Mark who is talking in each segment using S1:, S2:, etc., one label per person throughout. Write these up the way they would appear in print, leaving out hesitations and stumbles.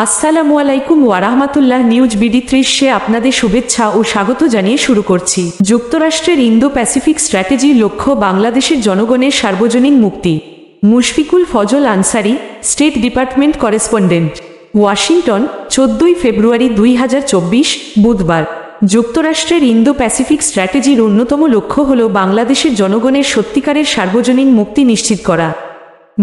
S1: আসসালামু আলাইকুম ওয়া রাহমাতুল্লাহ। নিউজ বিডি 30-এ আপনাদের শুভেচ্ছা ও স্বাগত জানিয়ে শুরু করছি। যুক্তরাষ্ট্রের ইন্দো প্যাসিফিক স্ট্র্যাটেজির লক্ষ্য বাংলাদেশের জনগণের সার্বজনীন মুক্তি। Mushfiqul Fazal Ansari, state department correspondent, Washington, 14 ফেব্রুয়ারি 2024 বুধবার। যুক্তরাষ্ট্রের ইন্দো প্যাসিফিক স্ট্র্যাটেজির অন্যতম লক্ষ্য হল বাংলাদেশের জনগণের সত্যিকারের সার্বজনীন মুক্তি নিশ্চিত করা।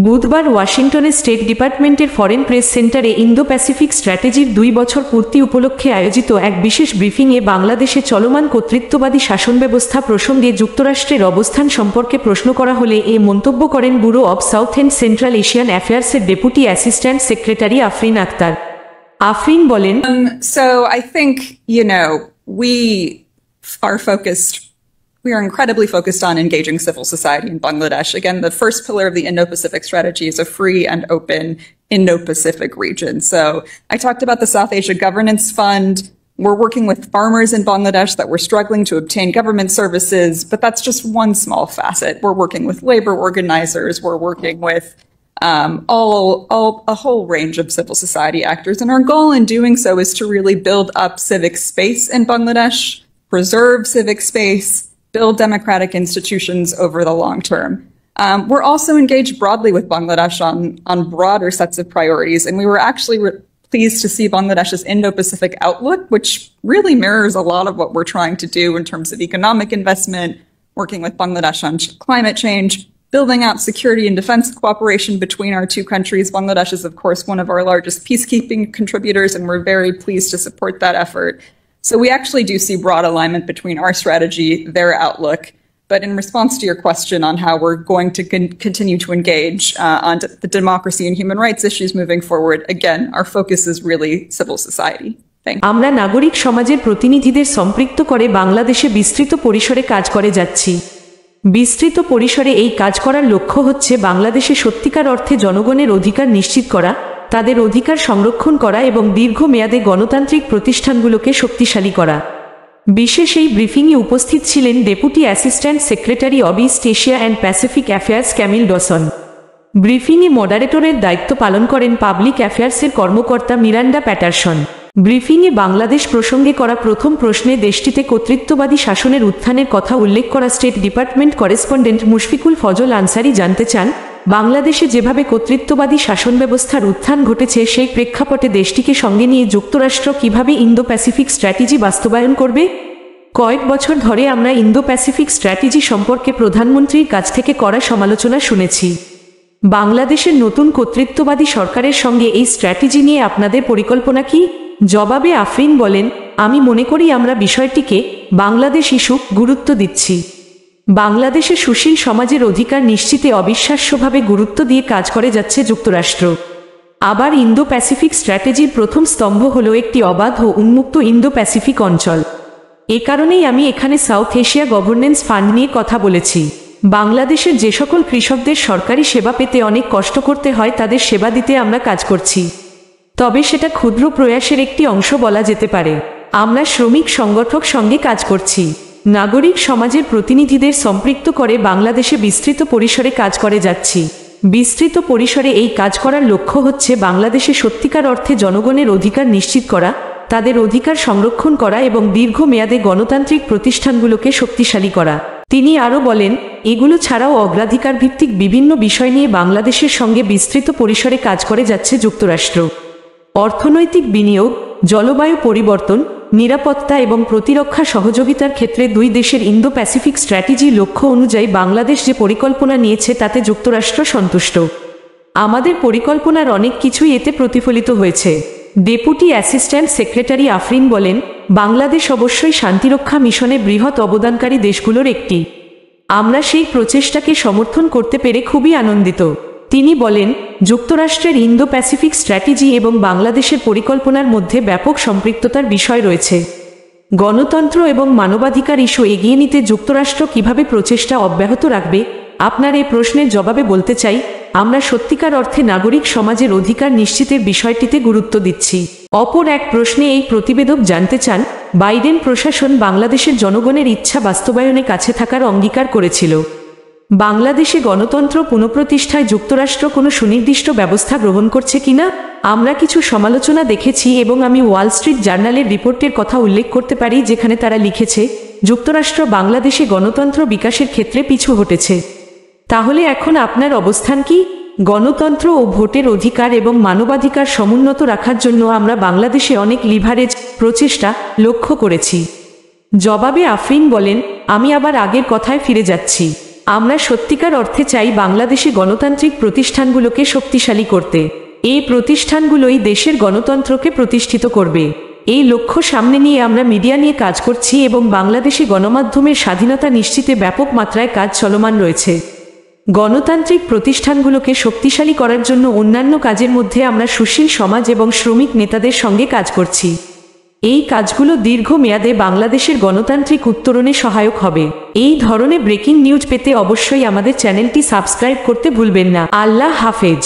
S1: বুধবার ওয়াশিংটনের স্টেট ডিপার্টমেন্টের ফরেন প্রেস সেন্টারে ইন্দো প্যাসিফিক স্ট্র্যাটেজির 2 বছর পূর্তি উপলক্ষে আয়োজিত এক বিশেষ ব্রিফিংয়ে বাংলাদেশে চলমান কর্তৃত্ববাদী শাসন ব্যবস্থা প্রসঙ্গে যুক্তরাষ্ট্রের অবস্থান সম্পর্কে প্রশ্ন করা হলে এ মন্তব্য করেন bureau of south and central Asian অ্যাফেয়ার্সের deputy assistant secretary Afrin Akhtar. Afrin বলেন,
S2: So I think, we are focused. We are incredibly focused on engaging civil society in Bangladesh. Again, the first pillar of the Indo-Pacific strategy is a free and open Indo-Pacific region. So I talked about the South Asia Governance Fund. We're working with farmers in Bangladesh that were struggling to obtain government services, but that's just one small facet. We're working with labor organizers. We're working with a whole range of civil society actors. And our goal in doing so is to really build up civic space in Bangladesh, preserve civic space, build democratic institutions over the long term. We're also engaged broadly with Bangladesh on broader sets of priorities, and we were actually pleased to see Bangladesh's Indo-Pacific outlook, which really mirrors a lot of what we're trying to do in terms of economic investment, working with Bangladesh on climate change, building out security and defense cooperation between our two countries. Bangladesh is, of course, one of our largest peacekeeping contributors, and we're very pleased to support that effort. So we actually do see broad alignment between our strategy, their outlook. But in response to your question on how we're going to continue to engage on the democracy and human rights issues moving forward, again, our focus is really civil society.
S1: আমরা নাগরিক সমাজের প্রতিনিধিদের সম্পৃক্ত করে বাংলাদেশে বিস্তৃত পরিসরে কাজ করে যাচ্ছি। বিস্তৃত পরিসরে এই কাজ করার লক্ষ্য হচ্ছে বাংলাদেশে সত্যিকার অর্থে জনগণের অধিকার নিশ্চিত করা, তাদের অধিকার সংরক্ষণ করা এবং দীর্ঘমেয়াদে গণতান্ত্রিক প্রতিষ্ঠানগুলোকে শক্তিশালী করা। বিশেষ এই ব্রিফিংয়ে উপস্থিত ছিলেন deputy assistant secretary of east Asia and Pacific affairs Camille Dawson. ব্রিফিংয়ে মডারেটরের দায়িত্ব পালন করেন পাবলিক অ্যাফেয়ার্সের কর্মকর্তা মিরান্ডা প্যাটারসন। ব্রিফিংয়ে বাংলাদেশ প্রসঙ্গে করা প্রথম প্রশ্নে দেশটিতে কর্তৃত্ববাদী শাসনের উত্থানের কথা উল্লেখ করা state department correspondent Mushfiqul Fazal Ansari জানতে চান, বাংলাদেশে যেভাবে কর্তৃত্ববাদী শাসন ব্যবস্থার উত্থান ঘটেছে সেই প্রেক্ষাপটে দেশটিকে সঙ্গে নিয়ে যুক্তরাষ্ট্র কিভাবে ইন্দো প্যাসিফিক স্ট্র্যাটেজি বাস্তবায়ন করবে। কয়েক বছর ধরে আমরা ইন্দো প্যাসিফিক স্ট্র্যাটেজি সম্পর্কে প্রধানমন্ত্রীর কাছ থেকে করা সমালোচনা শুনেছি। বাংলাদেশের নতুন কর্তৃত্ববাদী সরকারের সঙ্গে এই স্ট্র্যাটেজি নিয়ে আপনাদের পরিকল্পনা কি? জবাবে আফরিন বলেন, আমি মনে করি আমরা বিষয়টিকে বাংলাদেশ ইস্যু গুরুত্ব দিচ্ছি। বাংলাদেশে সুশীল সমাজের অধিকার নিশ্চিতে অবিশ্বাস্যভাবে গুরুত্ব দিয়ে কাজ করে যাচ্ছে যুক্তরাষ্ট্র। আবার ইন্দো প্যাসিফিক স্ট্র্যাটেজির প্রথম স্তম্ভ হল একটি অবাধ ও উন্মুক্ত ইন্দো প্যাসিফিক অঞ্চল। এ কারণেই আমি এখানে সাউথ এশিয়া গভর্নেন্স ফান্ড নিয়ে কথা বলেছি। বাংলাদেশের যে সকল কৃষকদের সরকারি সেবা পেতে অনেক কষ্ট করতে হয় তাদের সেবা দিতে আমরা কাজ করছি। তবে সেটা ক্ষুদ্র প্রয়াসের একটি অংশ বলা যেতে পারে। আমরা শ্রমিক সংগঠক সঙ্গে কাজ করছি। নাগরিক সমাজের প্রতিনিধিদের সম্পৃক্ত করে বাংলাদেশে বিস্তৃত পরিসরে কাজ করে যাচ্ছি। বিস্তৃত পরিসরে এই কাজ করার লক্ষ্য হচ্ছে বাংলাদেশে সত্যিকার অর্থে জনগণের অধিকার নিশ্চিত করা, তাদের অধিকার সংরক্ষণ করা এবং দীর্ঘমেয়াদে গণতান্ত্রিক প্রতিষ্ঠানগুলোকে শক্তিশালী করা। তিনি আরও বলেন, এগুলো ছাড়াও অগ্রাধিকার ভিত্তিক বিভিন্ন বিষয় নিয়ে বাংলাদেশের সঙ্গে বিস্তৃত পরিসরে কাজ করে যাচ্ছে যুক্তরাষ্ট্র। অর্থনৈতিক বিনিয়োগ, জলবায়ু পরিবর্তন, নিরাপত্তা এবং প্রতিরক্ষা সহযোগিতার ক্ষেত্রে দুই দেশের ইন্দো প্যাসিফিক স্ট্র্যাটেজির লক্ষ্য অনুযায়ী বাংলাদেশ যে পরিকল্পনা নিয়েছে তাতে যুক্তরাষ্ট্র সন্তুষ্ট। আমাদের পরিকল্পনার অনেক কিছুই এতে প্রতিফলিত হয়েছে। ডেপুটি অ্যাসিস্ট্যান্ট সেক্রেটারি আফরিন বলেন, বাংলাদেশ অবশ্যই শান্তিরক্ষা মিশনে বৃহৎ অবদানকারী দেশগুলোর একটি। আমরা সেই প্রচেষ্টাকে সমর্থন করতে পেরে খুবই আনন্দিত। তিনি বলেন, যুক্তরাষ্ট্রের ইন্দো প্যাসিফিক স্ট্র্যাটেজি এবং বাংলাদেশের পরিকল্পনার মধ্যে ব্যাপক সম্পৃক্ততার বিষয় রয়েছে। গণতন্ত্র এবং মানবাধিকার ইস্যু এগিয়ে নিতে যুক্তরাষ্ট্র কিভাবে প্রচেষ্টা অব্যাহত রাখবে, আপনার এই প্রশ্নের জবাবে বলতে চাই, আমরা সত্যিকার অর্থে নাগরিক সমাজের অধিকার নিশ্চিতের বিষয়টিতে গুরুত্ব দিচ্ছি। অপর এক প্রশ্নে এই প্রতিবেদক জানতে চান, বাইডেন প্রশাসন বাংলাদেশের জনগণের ইচ্ছা বাস্তবায়নে কাছে থাকার অঙ্গীকার করেছিল। বাংলাদেশে গণতন্ত্র পুনঃপ্রতিষ্ঠায় যুক্তরাষ্ট্র কোনো সুনির্দিষ্ট ব্যবস্থা গ্রহণ করছে কিনা আমরা কিছু সমালোচনা দেখেছি এবং আমি ওয়াল স্ট্রিট জার্নালের রিপোর্টের কথা উল্লেখ করতে পারি, যেখানে তারা লিখেছে যুক্তরাষ্ট্র বাংলাদেশে গণতন্ত্র বিকাশের ক্ষেত্রে পিছু হটেছে। তাহলে এখন আপনার অবস্থান কি? গণতন্ত্র ও ভোটের অধিকার এবং মানবাধিকার সমুন্নত রাখার জন্য আমরা বাংলাদেশে অনেক লিভারেজ প্রচেষ্টা লক্ষ্য করেছি। জবাবে আফরিন বলেন, আমি আবার আগের কথায় ফিরে যাচ্ছি। আমরা সত্যিকার অর্থে চাই বাংলাদেশে গণতান্ত্রিক প্রতিষ্ঠানগুলোকে শক্তিশালী করতে। এই প্রতিষ্ঠানগুলোই দেশের গণতন্ত্রকে প্রতিষ্ঠিত করবে। এই লক্ষ্য সামনে নিয়ে আমরা মিডিয়া নিয়ে কাজ করছি এবং বাংলাদেশে গণমাধ্যমের স্বাধীনতা নিশ্চিতে ব্যাপক মাত্রায় কাজ চলমান রয়েছে। গণতান্ত্রিক প্রতিষ্ঠানগুলোকে শক্তিশালী করার জন্য অন্যান্য কাজের মধ্যে আমরা সুশীল সমাজ এবং শ্রমিক নেতাদের সঙ্গে কাজ করছি। এই কাজগুলো দীর্ঘমেয়াদে বাংলাদেশের গণতান্ত্রিক উত্তরণে সহায়ক হবে। এই ধরনের ব্রেকিং নিউজ পেতে অবশ্যই আমাদের চ্যানেলটি সাবস্ক্রাইব করতে ভুলবেন না। আল্লাহ হাফেজ।